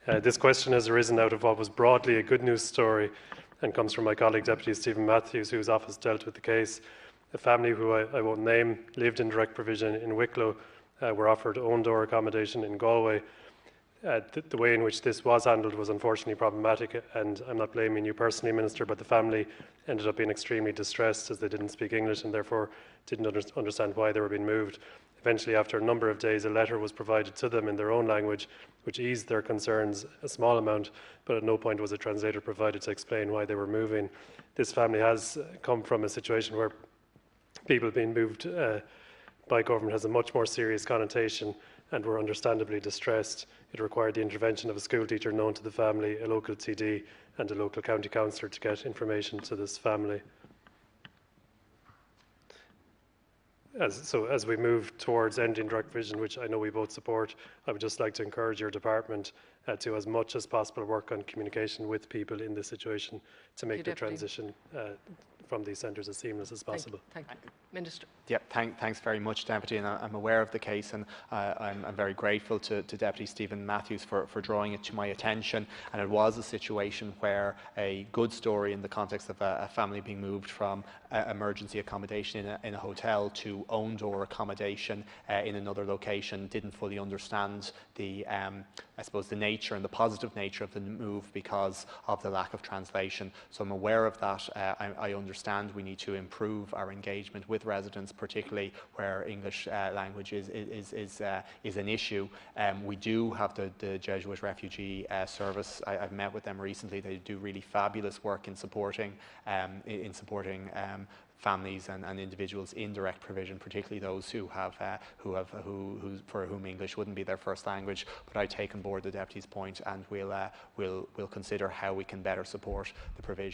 This question has arisen out of what was broadly a good news story and comes from my colleague Deputy Stephen Matthews, whose office dealt with the case. A family who I won't name lived in direct provision in Wicklow, were offered own-door accommodation in Galway. The way in which this was handled was unfortunately problematic, and I'm not blaming you personally, Minister, but the family ended up being extremely distressed as they didn't speak English and therefore didn't understand why they were being moved. Eventually, after a number of days, a letter was provided to them in their own language, which eased their concerns a small amount, but at no point was a translator provided to explain why they were moving. This family has come from a situation where people being moved by government has a much more serious connotation and were understandably distressed. It required the intervention of a school teacher known to the family, a local TD and a local county councillor to get information to this family. As we move towards ending direct provision, which I know we both support, I would just like to encourage your department to, as much as possible, work on communication with people in this situation to make the transition from these centres as seamless as possible. Thank you. Minister. Yeah, thanks very much, Deputy, and I'm aware of the case, and I'm very grateful to Deputy Stephen Matthews for drawing it to my attention. And it was a situation where a good story in the context of a family being moved from emergency accommodation in a hotel to own-door accommodation in another location didn't fully understand the, I suppose, the nature and the positive nature of the move because of the lack of translation. So I'm aware of that. I understand we need to improve our engagement with residents, particularly where English language is an issue. We do have the Jesuit Refugee Service. I've met with them recently. They do really fabulous work in supporting families and individuals in direct provision, particularly those for whom English wouldn't be their first language. But I take on board the Deputy's point, and we'll consider how we can better support the provision.